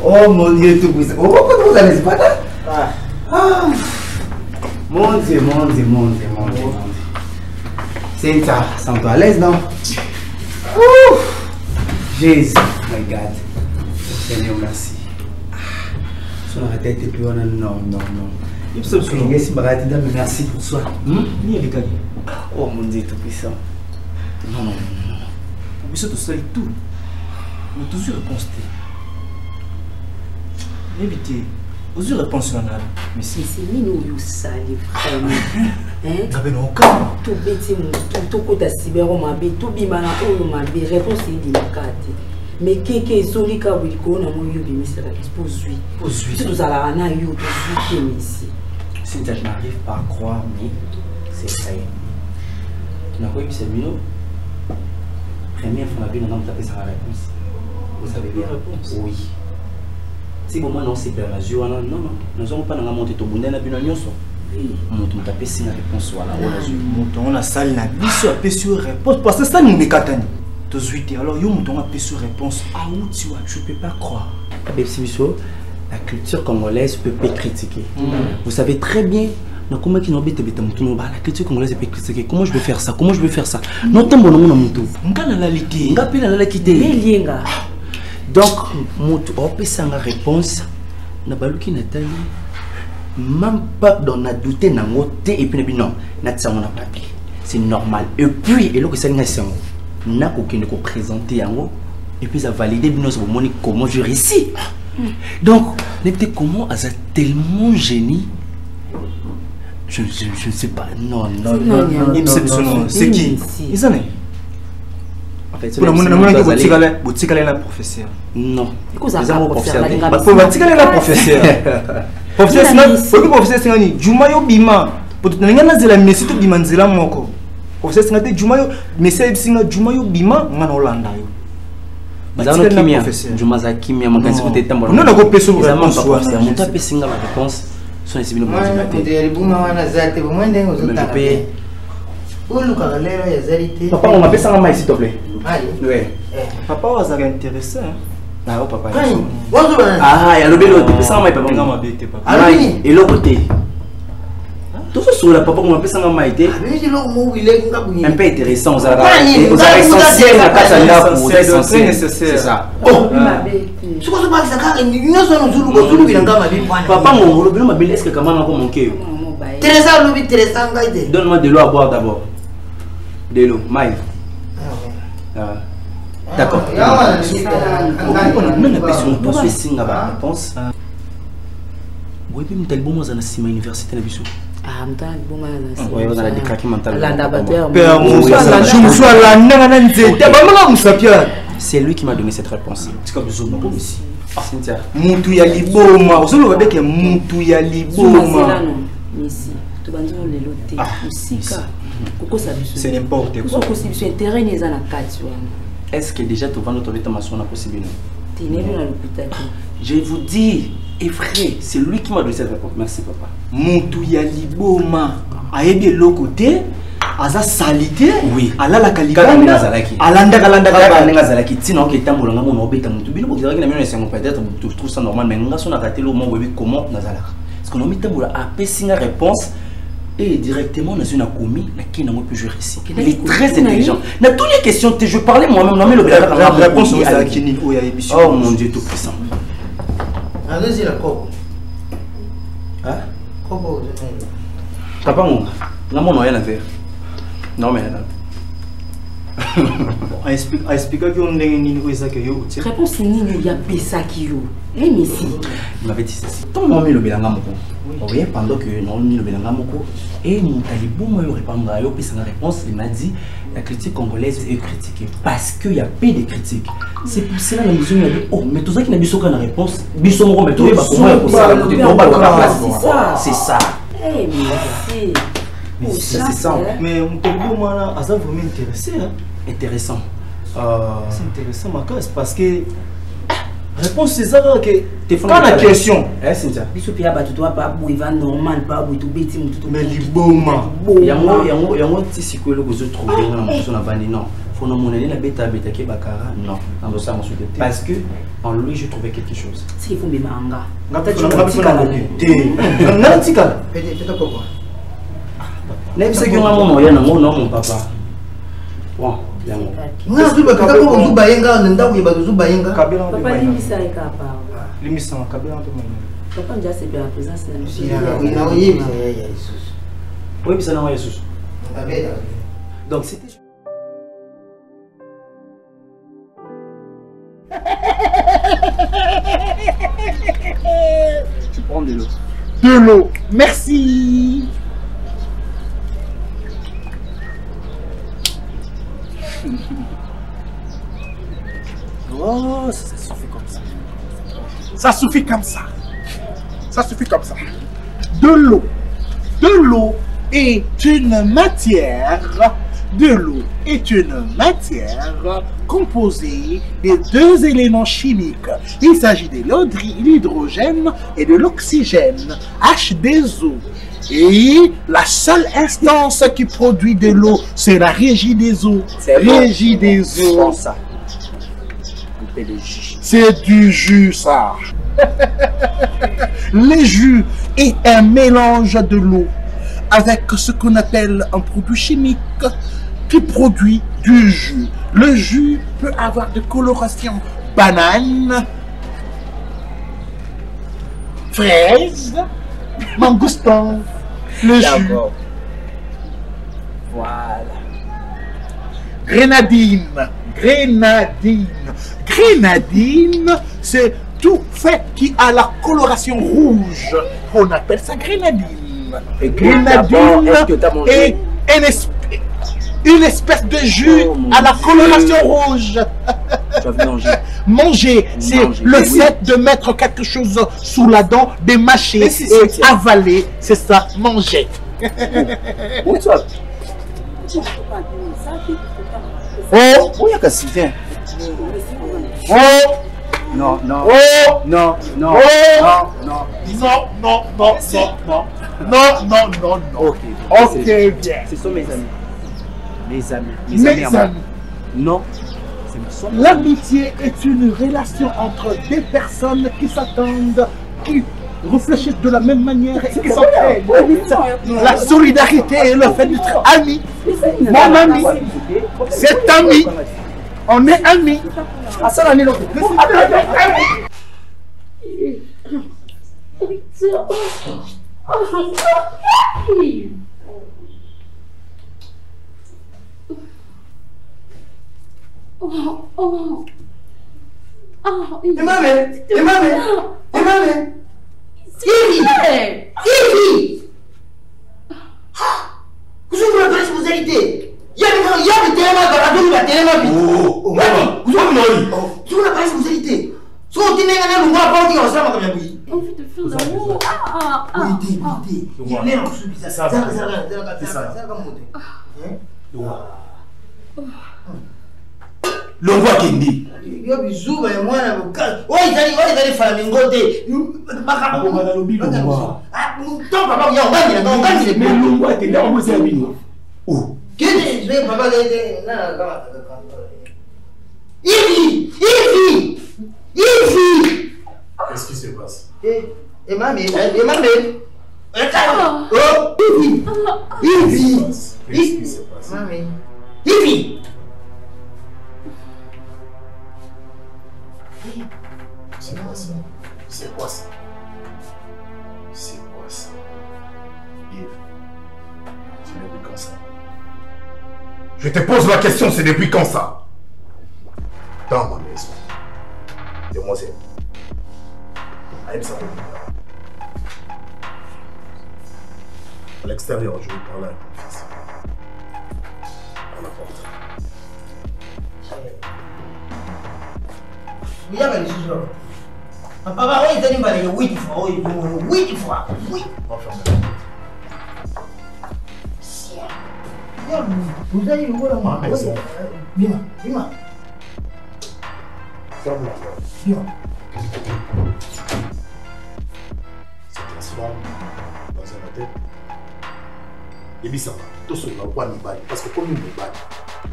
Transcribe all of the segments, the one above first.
Oh mon Dieu, tout puissant. Oh, pourquoi vous allez se battre? Mon Dieu. C'est ça, sens-toi à l'aise, non? Jésus, my God. Seigneur, merci. Sur la tête et puis on a non. Merci pour soi. Oh mon Dieu, tout puissant. Non. Mais c'est tout ça et tout. Mais toujours réponse. Évitez. Vous avez réponse à la mais c'est nous qui salé vraiment. Hein? Ça fait non cas. Tout bêtise, tout côté cyber mabé, tout bimana o mabé, réponse est délicate. Mais qu'est-ce que ka oui ko na mo yobi misera exposui. Posui. Tout ça là na yo tout ici. Si je n'arrive pas à croire, mais c'est ça. Tu n'as pas eu ce mino. Première fois, on a tapé sa réponse. Vous savez bien la réponse? Oui. Si vous m'avez annoncé la mesure, non, nous n'avons pas monté au bout de la réponse. Oui. On a tapé sa réponse. On a salle la biso a sur réponse parce que ça nous est catani. Alors, yo mouton a sur réponse. Ah où tu vois, je peux pas croire. La culture congolaise peut critiquer. Vous savez très bien. La culture congolaise peut critiquer. Comment je vais faire ça? Comment je vais faire ça? Non, tant bon, non, non, donc, on peut sans réponse. Même pas dans la douté, et puis non, c'est normal. Et puis, et là que ça n'a aucun de présenter et puis ça valide comment je réussis. Donc, comment elle a tellement génie. Je ne sais pas. Non. C'est qui? Ils en est. En fait, c'est la professeur. Non. C'est la professeur. Professeur, c'est Jumayo Bima. Pour tout le monde, c'est la messie de Bimanzela Moko. Professeur, c'est Jumayo, mais c'est Jumayo Bima, on Hollanda. Mazano kimia, Jumaza kimia, makansi kote tambo. Non, on a pas sur réponse. On t'a fait singa la réponse. Son esibino mozimate. Papa, on m'appelle ça maman s'il te plaît. Oui. Papa was intéressé. Ah, oh papa. Ah, il y a le bélo. Ça m'a pas bon. Ah, et l'autre côté. Tout ça sur la papa, on m'appelle ça maman été. Un peu intéressant. Vous avez essentiel à Katanga pour essentiel. C'est ça. Oh. Papa, mon le bélo m'a est-ce que comment on a manqué? Donne-moi de l'eau à boire d'abord. De l'eau, maïs. D'accord. On a même la question pour ce signe à la réponse. Oui, mais tu as le bon mot à la université. Ah, tu as le bon mot à la université. C'est lui qui m'a donné cette réponse. Cynthia. Moutou ya liboma. Vous savez avec Moutou ya liboma. C'est n'importe quoi. Est-ce que déjà tu vas notre rétamation possible? Je vous dis, et vrai, c'est lui qui m'a donné cette réponse. Merci papa. Moutou ya liboma. Ayebi le côté. Aza salité. Oui. Ala la kalibanda. Alanda zalaki. Sinon que tambola nga mon obeta mutu. Bilo ko diraki na mino esengo peut-être tu trouves ça normal mais nga sona katelo mo webi comment nazalaka. Parce que no mi tambola a pesinga réponse. Et directement, dans une commis, il est très intelligent. Dans toutes les questions, je parlais moi-même, non mais le réponse est à oh mon Dieu, tout puissant. Allez-y la copo. Hein? Copo. Papa, mon rien à faire. Non mais explique que on est ni réponse ni il y a pesa qui yo. Eh mais si. Il m'avait dit ceci. Ton nom le belanga moko. Oui, pendant que non le belanga moko et mon talibou moi répondre à yo puis sa réponse il m'a dit la critique congolaise est critiquée parce qu'il y a peu de critiques. C'est pour cela la mission a dit oh mais tout ça qui n'a biso qu'une réponse biso moko mais toi ba pour ça c'est ça. Eh mais c'est ça. Mais on peut moi là, ça vraiment intéressé. Intéressant. C'est intéressant ma cause parce que Réponse c'est ça que Quand la question. Eh Cynthia. Biso pia ba tuto pas boiva normal pas boitu beti mutu. Mais liboma. Yango ti sikolo bozo trouver na personne na bandi non. Faut non monnaie la beta ke bakara non. Dans ça on se dit parce que en lui je trouvais quelque chose. C'est qu'il faut me manga. Ngata tu ngata na tika. Peut-être pourquoi. N'est pas que maman ya na mon papa. Bon, yango. Nga zuba kaka ko zuba yenga nda ko ba zuba yenga. Kabila. Papa limisa eka pa. Limisa kabila to mama. Papa nja c'est bien la présence de nous. Oui, na oui, ya Jesus. Oui, ça na Jesus. Abela. Donc c'était tu prends de l'eau. De l'eau. Merci. Oh, ça suffit comme ça. Ça suffit comme ça. Ça suffit comme ça. De l'eau. De l'eau est une matière. De l'eau est une matière composée de deux éléments chimiques. Il s'agit de l'hydrogène et de l'oxygène, H2O. Et la seule instance qui produit de l'eau, c'est la régie des eaux. Régie des eaux. Ça. C'est du jus, ça. Le jus est un mélange de l'eau avec ce qu'on appelle un produit chimique qui produit du jus. Le jus peut avoir de coloration banane, fraise, mangoustan. Le jus. Voilà. Grenadine. Grenadine. Grenadine, c'est tout fait qui a la coloration rouge. On appelle ça grenadine. Et Grenadine est une espèce de jus à la coloration rouge. Tu vas manger. Manger, c'est le fait de mettre quelque chose sous la dent, de mâcher et avaler. C'est ça, manger. Où tu vas? Oh, où y a qu'à citer? oh, Non, non. oh, Non, non, Oh. non, non. non, non, non, non, non, non, non, non, non. Ok. Ok, bien. Ce sont mes amis. Mes amis. Mes à moi. amis. Non. C'est ma soeur. L'amitié est une relation entre des personnes qui s'attendent, qui réfléchissent de la même manière et qui s'entraident. La solidarité est le fait d'être ami. Mon ami, c'est ami. On est amis. Ah, ça, l'année l'autre. Vous avez la responsabilité. Il y a des télémas dans la double, la téléma. Vous avez la responsabilité. Si on dit que nous ne pas dire ça, on va oui. On fait de faire d'amour. Oui, il y a un truc bizarre. Ça va monter. L'envoi Kendi. Il y a bisous, mais moi, oh, ils allaient flamingo. Ah, non, papa, il y a un bain, il y a un bain. Mais l'envoi était là, on vous a mis. Où? Qu'est-ce que papa, Ivi! Qu'est-ce qui se passe? Et mamie. Oh, Ivi! Qu'est-ce qui se passe? Mamie. Ivi! C'est quoi ça? C'est quoi ça? C'est quoi ça? Yves, c'est depuis quand ça? Je te pose la question, c'est depuis quand ça? Dans ma maison. Demoiselle. Aïe, ça va. À l'extérieur, je vais parler avec ton fils. À la porte. Il y a des choses. Papa, oui, il y a des 8 fois. 8 fois. Oui. Vous avez eu quoi? Dis-moi. Ferme la porte. Dis-moi. se transforme dans un hôtel. Et puis ça va, tout ce qu'on a pas mis parce que comme nous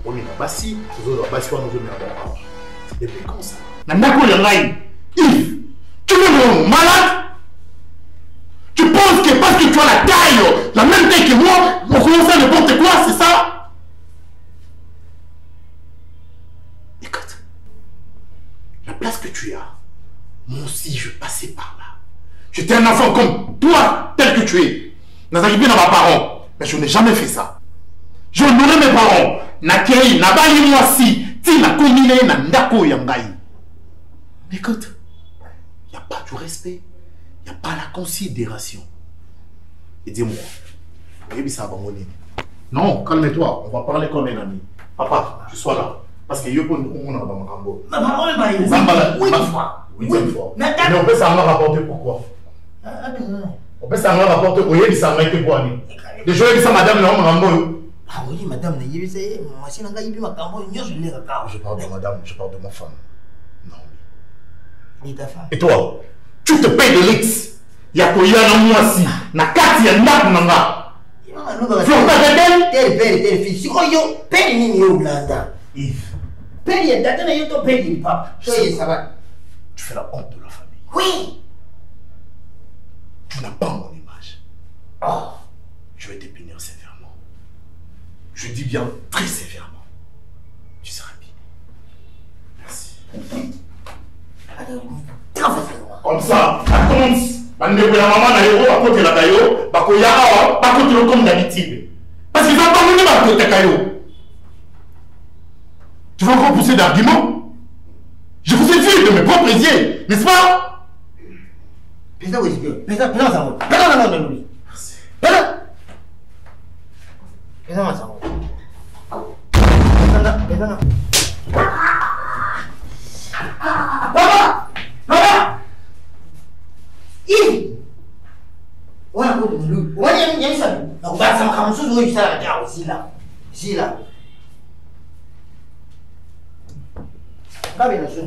on est bassi, nous avons bassi, nous avons c'est des comme ça. Yves, tu me malade? Tu penses que parce que tu as la taille, la même taille que moi, on commence à n'importe quoi, c'est ça? Écoute, la place que tu as, moi aussi je passais par là. J'étais un enfant comme toi, tel que tu es. Nous arrivons dans mes parents, mais je n'ai jamais fait ça. Je honorais mes parents. Nakei, nabali moi si, ti na komine na ndako yangai. Mais écoute, il n'y a pas du respect, il n'y a pas la considération. Et dis-moi, non, calme-toi, on va parler comme un ami. Papa, je sois là. Parce que je peux nous avoir un rambo. Oui, mais on peut s'en rapporter pourquoi? On peut s'en rapporter pour y ça m'a été pour aller. Les gens disent madame, non, rambo. Ah oui, madame, je parle de madame, je parle de ma femme. Non. Et ta femme? Et toi, tu te payes de l'ex. Il y a quoi dans moi si. Na kati ya ndaku nanga. Faut pas de tel fils. Si quoi yo, père ni yo blanda. Yves. Père y date na yo to père ni papa. Ça va. Tu fais la honte de la famille. Oui. Tu n'as pas mon image. Oh. Je vais te punir sévèrement. Je dis bien très sévèrement. Tu seras puni. Merci. Comme ça, ça commence. La maman n'a pas à côté de la caillou, pas côté comme d'habitude. Parce qu'ils n'ont pas venu à côté de la caillou. Tu vas encore pousser d'arguments? Je vous ai vu de mes propres yeux, n'est-ce pas? Pesa oui, pesa ça. Pesa non. Merci. Pesa ça. Pesa. Papa! Yves! On a beaucoup de loup. On a mis ça. Donc, ça m'a comme ça, je ça là aussi là. Ici là. Pas bien, je.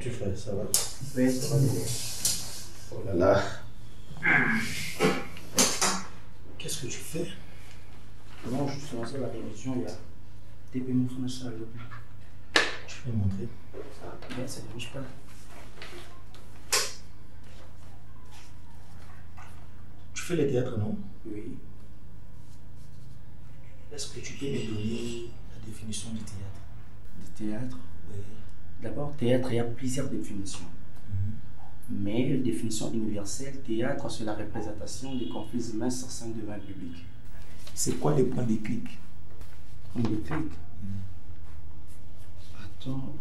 Tu fais ça va? Oui, ça va. Oh là là. Qu'est-ce que tu fais? Non, je suis lancé la révolution, il y a des paiements financiers. Tu peux me montrer? Mais ça ne dérange pas. Tu fais le théâtre, non? Oui. Est-ce que tu peux me donner la définition du théâtre? Du théâtre? Oui. D'abord, théâtre, il y a plusieurs définitions. Mais la définition universelle, théâtre, c'est la représentation des conflits humains sur scène devant un public. C'est quoi les points de clic? Point de clic. Attends.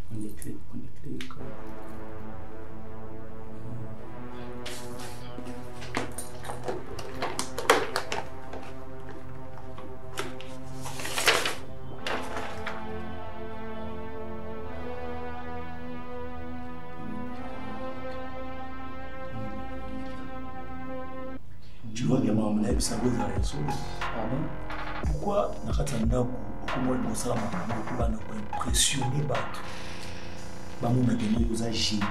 Point de clic. Tu vois bien, mon ami, ça veut dire Pardon? pourquoi Nakatanda, comment il pense à ma impressionner Bato? Bamou n'a gagné aux agénies,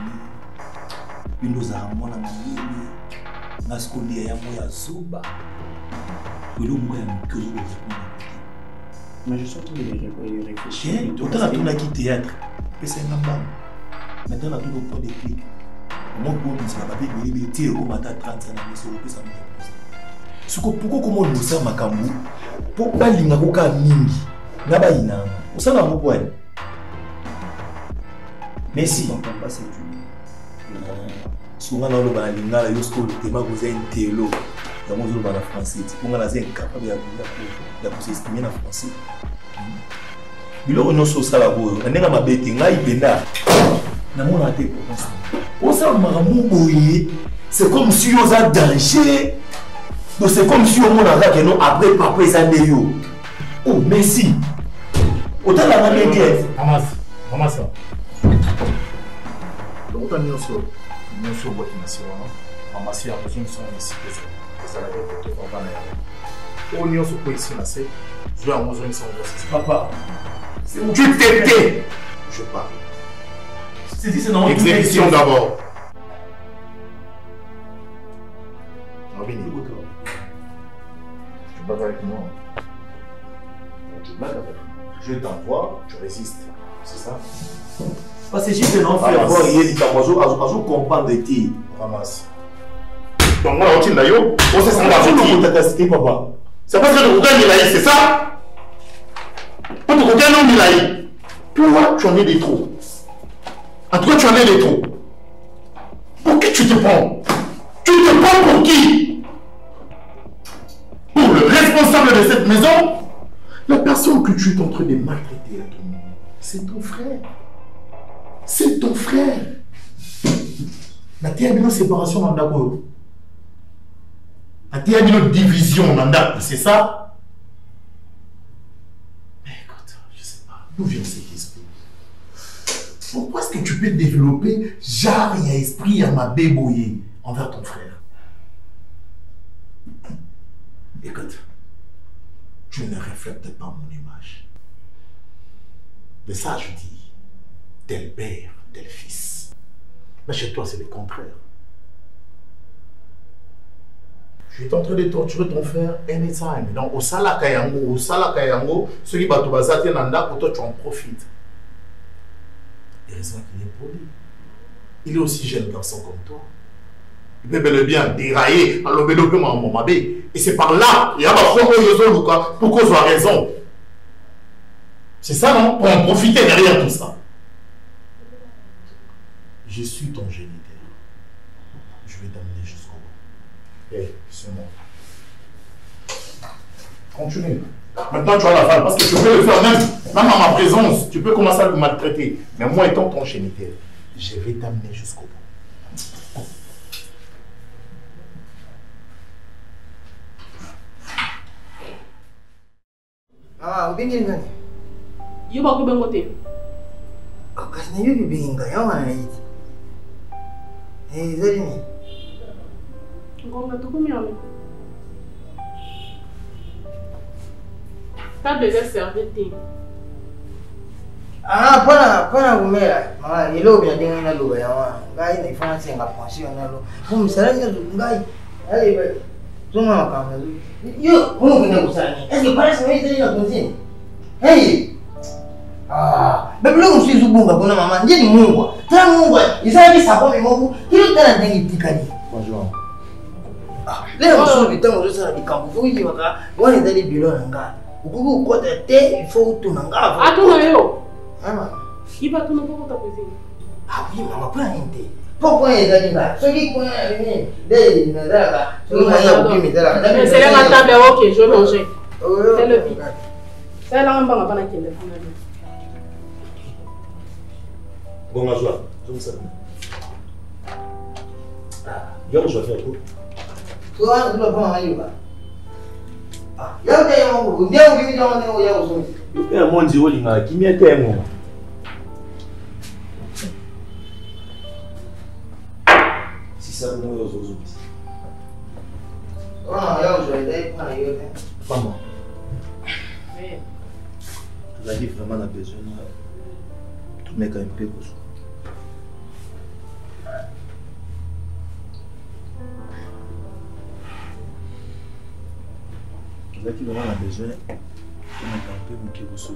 une aux armoires à Mayele, Nascoli à Moya Zoba, et l'homme a que je veux Mais je suis en train de réfléchir. Autant à tout qui théâtre, c'est un homme. Maintenant, on a tout le point de clic. Moi, pour nous, c'est la papier qui est tiré au matin 30 ans, mais c'est au plus ça. Pourquoi comment nous sommes à Kamou? Pour pas l'ingakoka mingi, n'aba inama. Où ça n'a pas pour elle? Merci. Je ne comprends pas cette souvent dans le balinga la yosko le thème vous un télo dans mon zone français pour nga naza incapable ya s'estimer en français bilo no so sala boyo ndenga mabete ngai benda na mona te pour ça on ça maramu boye c'est comme si on a danger donc c'est comme si on mona que non après papa ça yo oh merci autant la même guerre maman ça donc on est sur boîte nationale maman si a besoin de son ici ça la tête de papa na on est sur quoi ici là c'est je vais en besoin de son papa tu t'étais je parle c'est non exécution d'abord tu bats avec moi je t'envoie tu résistes c'est ça parce que j'ai fait non faire voir il dit à comprendre de qui ramasse donc moi on tient d'ailleurs on se sent là papa c'est parce que tu gagnes là c'est ça. Quand tu regardes un Milaï, toi, tu en es des trop. En tout cas, tu en es des trop. Pour qui tu te prends? Tu te prends pour qui? Pour le responsable de cette maison? La personne que tu es en train de maltraiter à ton moment, c'est ton frère. C'est ton frère. La terre séparation dans d'accord. La terre division dans d'accord, c'est ça? D'où vient cet esprit? Pourquoi est-ce que tu peux développer genre et esprit à ma bébouillée envers ton frère? Écoute, tu ne reflètes pas mon image. De ça, je dis, tel père, tel fils. Mais chez toi, c'est le contraire. Je suis en train de torturer ton frère anytime. Donc, au Salakayango, ceux qui battent Bazati Nanda, pour toi, tu en profites. Il raison qu'il est poli. Il est aussi jeune garçon comme toi. Il peut bel et bien dérailler à l'obédopement à Momabé. Et c'est par là, il y a pour qu'on soit raison. C'est ça, non? Pour en profiter derrière tout ça. Je suis ton géniteur. Je vais t'amener jusqu'au bout. Hey, c'est bon. Continue. Maintenant, tu as la balle parce que tu peux le faire même à ma présence. Tu peux commencer à le maltraiter. Mais moi, étant ton géniteur, je vais t'amener jusqu'au bout. Ah, vous venez de venir. You vas bien côté. Ah, qu'est-ce que vous venez de venir? Eh, Zalini. Gonga tu combien? T'as déjà servi thé. Ah, pana kumela. Ah, ilo bien dinga na luga ya wa. Ngai na ifanya senga pension na lo. Mumsaranya ngai. Ai ba. Tuma kama. Yo, mungu na kusanya. Est-ce parece que ele na kunzini? Hey. Ah, bebe lo msizu bunga bona mama. Ndiye ni Mungu. Tena Mungu. Isabi saboni Mungu. Kile tena ndengi tikani. Bonjour. Ah, leo msuru bitango zo sana bikambu. Fuji waka. Wani ndani bilo na ngai. Ukuku kota te, il faut tout nanga. Attends yo. Ah. Qui va tout nous pour ta cuisine? Ah oui, maman, pas un thé. Pourquoi il est là? Celui qui est venu, dès il est là. Celui qui est là. C'est la table, ok, je vais manger. C'est le pire. C'est là on va pas na kende. Bon, ma joie, je me sers. Ah, je vais faire quoi? Toi, tu vas pas manger là. Ah, il y a des gens qui disent que il y a aussi. Il y a un monde qui qui m'y témoin. Si ça nous est aux Ah, il y a aujourd'hui, pas il y a. Pas moi. La vie vraiment a besoin de tout mettre un peu comme ça. Là qui vraiment a besoin de mettre un peu mon kéroso.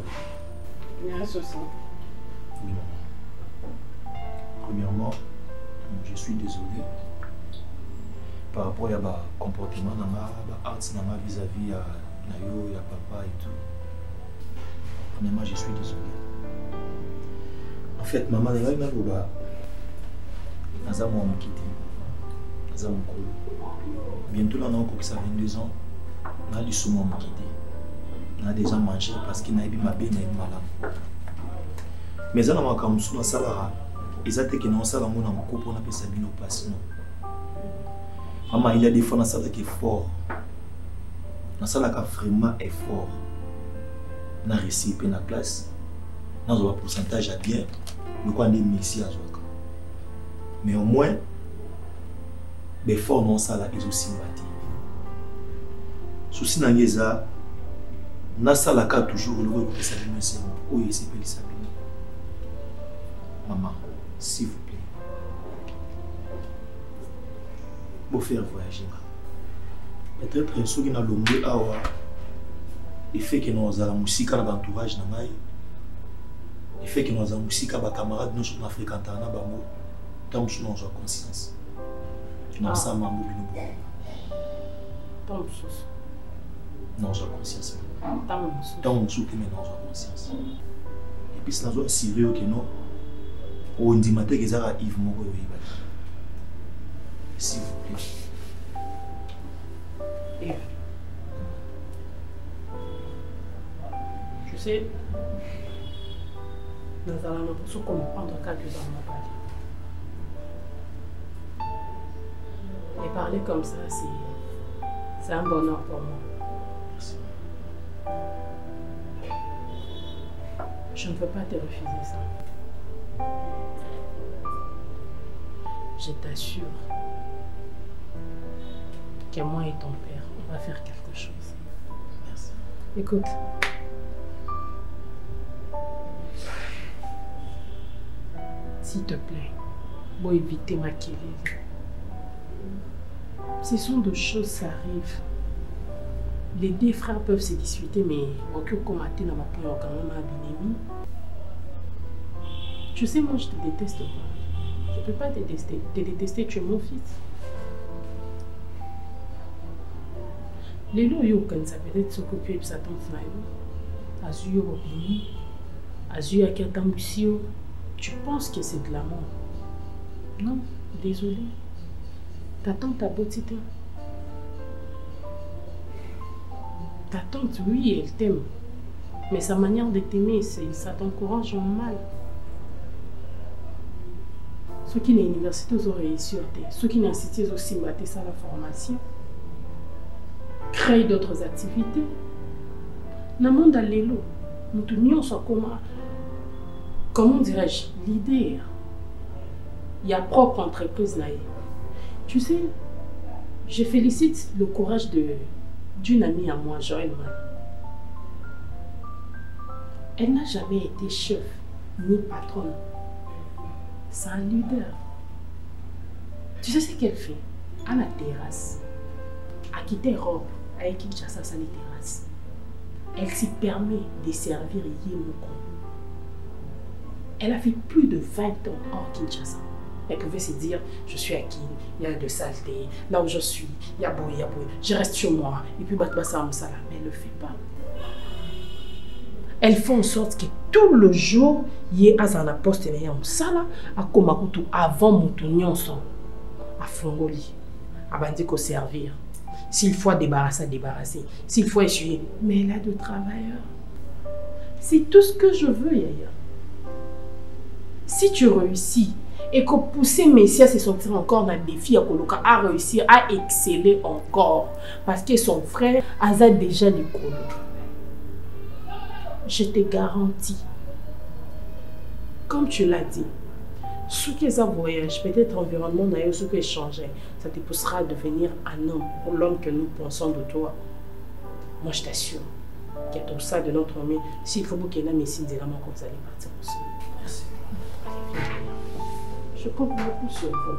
Il y a un souci. Oui, maman. Premièrement, je suis désolé par rapport à mon comportement dans ma art vis-à-vis à Nayo, à papa et tout. Premièrement, je suis désolé. En fait, maman, elle a eu un peu de quitté. Bientôt là, on a 22 ans. On a du souvent quitté. On a déjà mangé parce qu'il n'a pas bien malade. Mais ça, on a comme ça, ça ils ont été que nous savons qu'on a un couple, on a fait ça bien au passé. Maman, il y a des fois dans ça qui est fort. Dans ça qui est vraiment fort. On a réussi à la classe. On a un pourcentage à bien. Nous avons des messieurs à jouer. Mais au moins, les forts non ça là, ils ont sympathie. Souci dans les a, na ça là quand toujours le voit que ça lui met c'est où il s'est payé ça. Maman, s'il vous plaît, pour faire voyager. Peut-être ceux qui n'ont l'ombre awa, il fait que nous avons la musique dans l'entourage na mai, il fait que nous avons la musique avec camarades nous sur l'Afrique en tant bango, tant que nous avons conscience. Nous sommes en mobilité. Tant que chose. Nous avons conscience. Tant que chose que nous avons conscience. Et puis si nous avons sérieux que nous, on dit que nous avons Yves Moko. S'il vous plaît. Yves. Je sais, nous allons nous comprendre quelques années parler. Et parler comme ça, c'est un bonheur pour moi. Merci. Je ne peux pas te refuser ça. Je t'assure que moi et ton père, on va faire quelque chose. Merci. Écoute. S'il te plaît, pour éviter ma querelle. Ce sont de choses, ça arrive. Les deux frères peuvent se disputer, mais aucun commentaire n'a pas quand même un ennemi. Tu sais, moi je te déteste pas. Je ne peux pas te détester, tu es mon fils. Les lois, ça peut-être ce que tu es, ça tombe dans Azur Obini, Azur Akatambussio. Tu penses que c'est de l'amour? Non, désolé. Ta tante a beauté. Ta tante, oui, elle t'aime. Mais sa manière de t'aimer, ça t'encourage en mal. Ceux qui sont à l'université ont réussi. Ceux qui sont à l'institut aussi ont ça la formation. Créer d'autres activités. Dans le monde à l'élo, nous tenions ça comment dirais-je, l'idée. Il y a propre entreprise là. Tu sais, je félicite le courage d'une amie à moi, Joël. Elle n'a jamais été chef ni patronne. C'est un leader. Tu sais ce qu'elle fait? À la terrasse, à quitter Europe, à Kinshasa, à la terrasse. Elle s'y permet de servir Yémoko. Elle a fait plus de 20 ans hors Kinshasa. Elle pouvait se dire, je suis à Kin, il y a de saleté, là où je suis, il y a beau, je reste chez moi, et puis battre ça en salle. Mais elle ne le fait pas. Elle fait en sorte que tout le jour, il y ait un poste en salle, à Komakutu, avant Moutounion, à Flongoli, à Bandiko servir. S'il faut débarrasser, débarrasser. S'il faut essuyer. Mais elle a de travailleurs. C'est tout ce que je veux, Yaya. Si tu réussis, et que pousser Messia à se sortir encore dans le défi à Koloka, à réussir à exceller encore. Parce que son frère a déjà les colos. Je te garantis, comme tu l'as dit, ce qui est un voyage, peut-être environnement d'ailleurs, ce qui est changé, ça te poussera à devenir un homme, pour l'homme que nous pensons de toi. Moi je t'assure, qu'il y a tout ça de notre homme, s'il faut qu'il y ait un messie de la main comme ça, allez partir ensemble. Merci. Je compte beaucoup sur vous.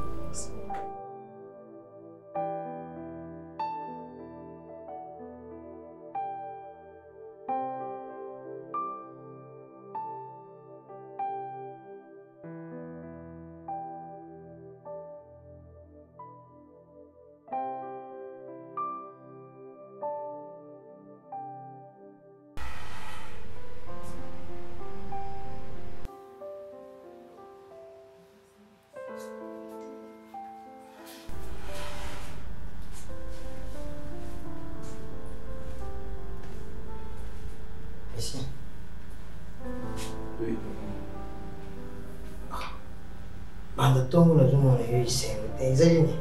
banda tongo nazomona yo isengo te ezali nini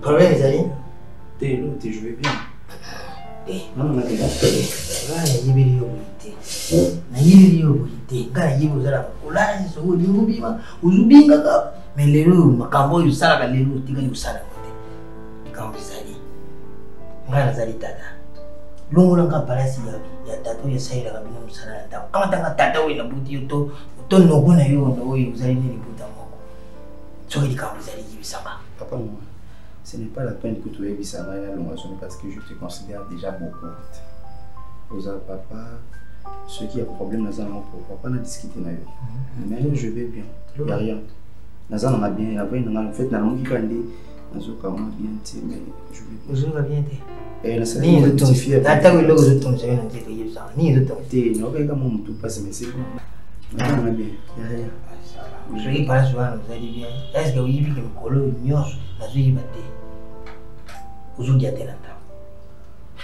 problème ezali Télo, je vais bien. Non, non, nayibeli yo boye te nayibeli yo boye te nga nayibi ozalaka kolala soko olingi obima ozobingaka mais lelo makambo oyo osalaka lelo otikali kosalaka te likambo ezali ngai nazali tata longolanga palasi ya tata oyo esalelaka bino mosala na ndako kamatanga tata oyo nabuti yo to nogo na yo oyo ozali ne libuta moko soki likambo ezali yibisaka Papa, moi, ce n'est pas la peine que tu aies vu ça parce que je te considère déjà beaucoup. Aux papa, ceux qui ont problème, nous allons pour papa, on a discuté. Mais je vais bien, il n'y a rien. Nous allons bien, après, nous allons faire un qui bien, mais je vais bien. Je vais bien. Et nous allons ni notifier. Tata oui, logo zotom, je vais nous dire que il y a ça. Ni zotom. T'es, non, mais comment tout passe, mais c'est bon. Nous allons bien, il n'y a rien. Je vais pas souvent nous allons bien. Est-ce que vous y vivez que le colo ignorent la vie battée? Aujourd'hui à Telanta.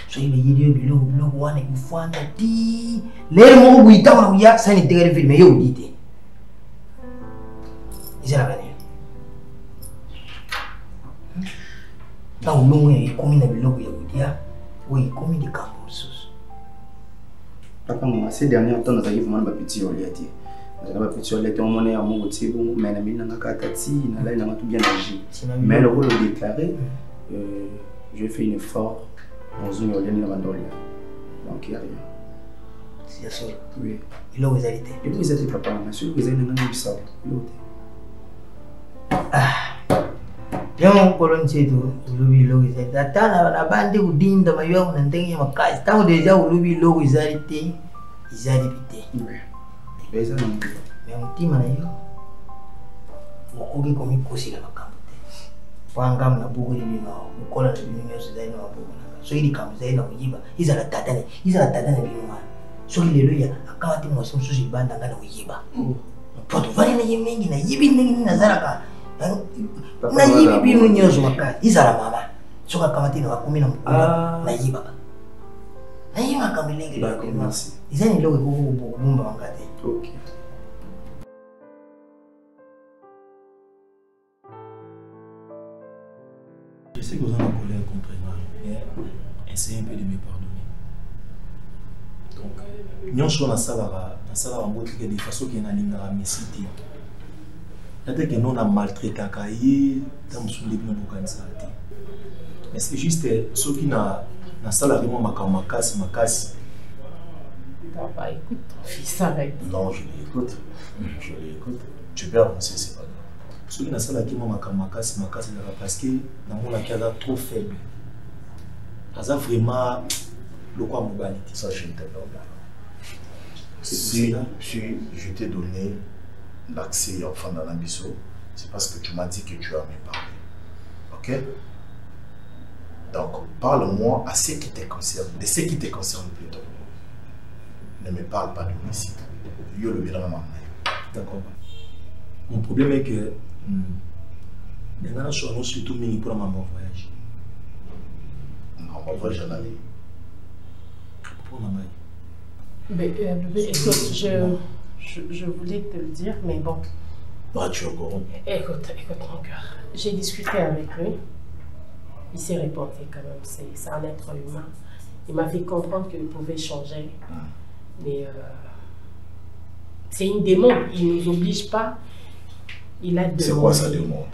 So il y a des biloko wana kufanda ti. Lero mo buita wana uya sa ni tegere film yo udite. Izala bani. Na ulungu ya ikomi na biloko ya udia. Oui, ikomi de kambo mususu. Papa moi ces derniers temps nous avons vraiment pas petit au liati. Nous avons petit au liati on monnaie à mon côté bon mais na mina ngaka tati na là na tout bien agi. Mais le rôle déclaré j'ai fait un effort dans une organe de Mandolia. Donc il n'y a rien. C'est sûr. Oui. Il a osé. Et vous êtes papa, monsieur, vous avez un ami ça. Ah. Bien mon colon c'est tout. Ulubi logo c'est. Tata na bande udinda mayo na ndenge ya makazi. Tango déjà ulubi logo izalite. Izalibite. Oui. Beza na mtu. Mais mutima na yo. Mokoge komi kosi la makambo. Wanga mna bugu ni bino ukola na bino yose zaina wabugu na so ili kambo zaina uyiba izala tatane bino mwana so ile loya akawati mwasi msushi banda ngana uyiba poto vale na yemengi na yibi ningi nazaraka na yibi bino nyozo makati izala mama so akawati na 10 na mkunda na yiba na yiba kamilenge merci izani logo bumba wangate. OK. Je sais que vous en avez colère contre moi, mais essayez un peu de me pardonner. Donc, nous sommes dans la salle de façon qui est dans la messité. C'est-à-dire que nous avons maltraité la cahier, nous avons soulevé nos boucans. Mais c'est juste ceux qui ont la salle vraiment makasi. Papa, écoute ton fils, arrête. Non, je l'écoute. Je l'écoute. Tu peux avancer, c'est pas grave. Ceux qui ont la salle qui ont makasi, parce que dans mon cas, trop faible. Ça vraiment le quoi mobile. Ça, je ne t'ai pas oublié. Si je t'ai donné l'accès au fond dans l'ambition, c'est parce que tu m'as dit que tu as me parler. Ok? Donc, parle-moi à ce qui te concerne, de ce qui te concerne plutôt. Ne me parle pas de ici. Yo le verra maman. D'accord. Mon problème est que les gens sont surtout mis pour mon voyage. Non, mon voyage en aller. Pour ma mère. Mais écoute, je voulais te le dire, mais bon. Ah, tu es encore. Écoute mon cœur. J'ai discuté avec lui. Il s'est répondu quand même. C'est un être humain. Il m'a fait comprendre qu'il pouvait changer. Mais c'est une demande. Il ne nous oblige pas. Il a demandé. C'est quoi sa demande?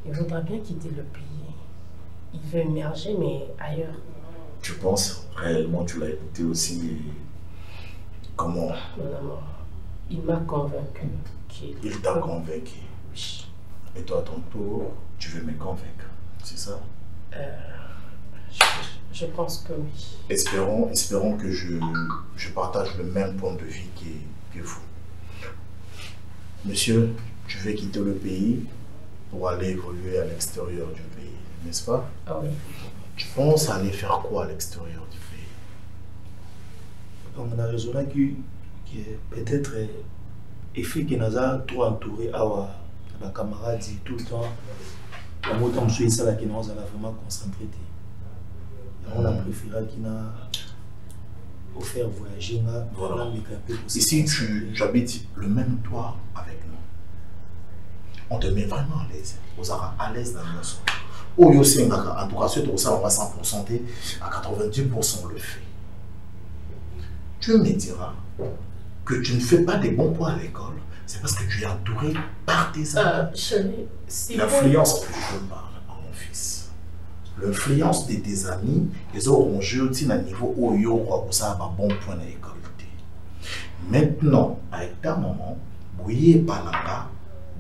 Il voudrait bien quitter le pays. Il veut émerger, mais ailleurs. Tu penses réellement tu l'as écouté aussi? Comment? Mon amour, il m'a convaincu. Il t'a convaincu? Oui. Et toi, à ton tour, tu veux me convaincre, c'est ça? Je pense que oui. Espérons que je partage le même point de vue que vous. Monsieur, tu veux quitter le pays pour aller évoluer à l'extérieur du pays, n'est-ce pas? Ah oui. Tu penses aller faire quoi à l'extérieur du pays? On a raisonné que peut-être effet que nous avons trop entouré à la camarade tout le temps. La moto en Suisse, là, qui nous a vraiment concentré. On a préféré qu'il n'a offert voyager. Voilà. Ici, tu habites le même toit avec nous. on te met vraiment à l'aise. Vous serez à l'aise dans le son. En tout cas, c'est ça, on va 100%, à 90% on le fait. Tu me diras que tu ne fais pas des bons points à l'école, c'est parce que tu es entouré par tes amis. Chérie, l'influence que je parle à mon fils. L'influence de tes amis, ils auront joué aussi à un niveau où ils auront un bon point à l'école. Maintenant, avec ta maman, vous n'êtes pas là-bas,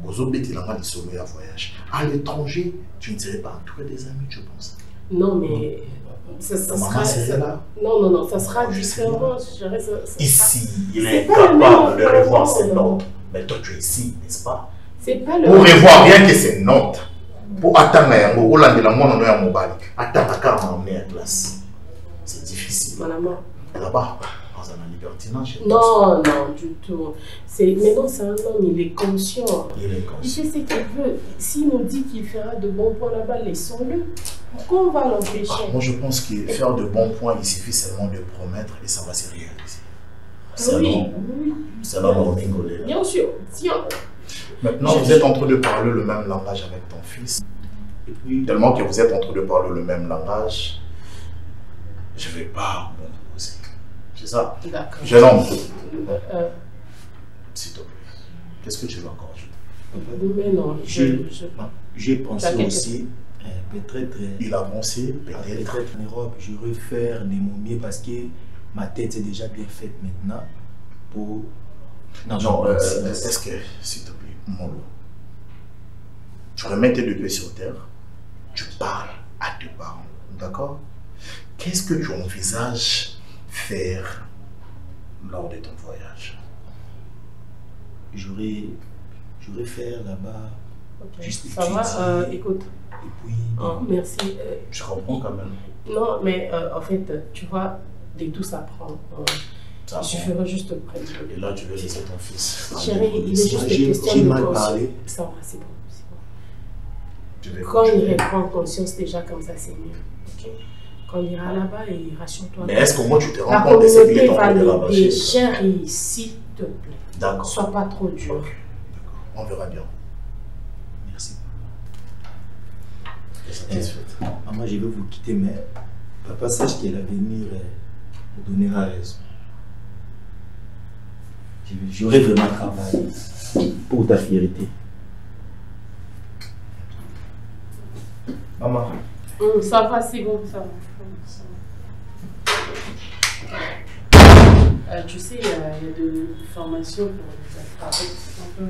vous êtes là-bas de voyage. À l'étranger, tu ne serais pas entouré des amis, je pense. Non, mais ça maman sera... là. Non, ça sera différent. Ici, il est capable de revoir ses notes. Mais toi, tu es ici, n'est-ce pas? C'est pas le... Pour revoir bien que ses notes, pour attendre un mot, attendre à la classe. C'est difficile. Maman. Là-bas, dans un libertinage. Non, du tout. Maintenant, c'est un homme, il est conscient. Il est conscient. Il sait ce qu'il veut. S'il nous dit qu'il fera de bons points là-bas, laissons-le. Pourquoi on va l'empêcher? Moi, je pense que faire de bons points, il suffit seulement de promettre et ça va se réaliser. C'est là où on bien sûr, tiens. Maintenant, vous êtes en train de parler le même langage avec ton fils. Et puis, tellement que vous êtes en train de parler le même langage, je ne vais pas me poser. C'est ça? D'accord. Jeune homme. S'il te plaît. Qu'est-ce que tu veux encore ajouter? Mais non, j'ai pensé aussi, peut-être... Il a pensé, peut-être en Europe, je vais faire des momies parce que ma tête est déjà bien faite maintenant pour... Non, est-ce que, s'il te plaît, Molo, tu remets tes deux pieds sur terre, tu parles à tes parents, d'accord? Qu'est-ce que tu envisages faire lors de ton voyage? J'aurais faire là-bas, juste ça va, écoute. Et puis... merci. Je comprends quand même. Non, mais en fait, tu vois, de tout ça prend. Je ferai juste près de... Et là, tu veux laisser ton fils. Chérie, il est juste question de mal parlé. Ça va, c'est bon. Quand il reprend conscience déjà comme ça, c'est mieux. Okay? Quand il ira là-bas, il ira sur toi. Mais est-ce que moi, tu te rends la compte de ces billets va là-bas? Chérie, s'il te plaît. D'accord. Sois pas trop dur. Okay. D'accord. On verra bien. Merci. Maman, je vais vous quitter, mais papa sache que l'avenir vous donnera raison. J'aurai vraiment travaillé pour ta fierté. Maman. Ça va, c'est bon, ça va. Tu sais, il y a de formations pour les attraper un peu.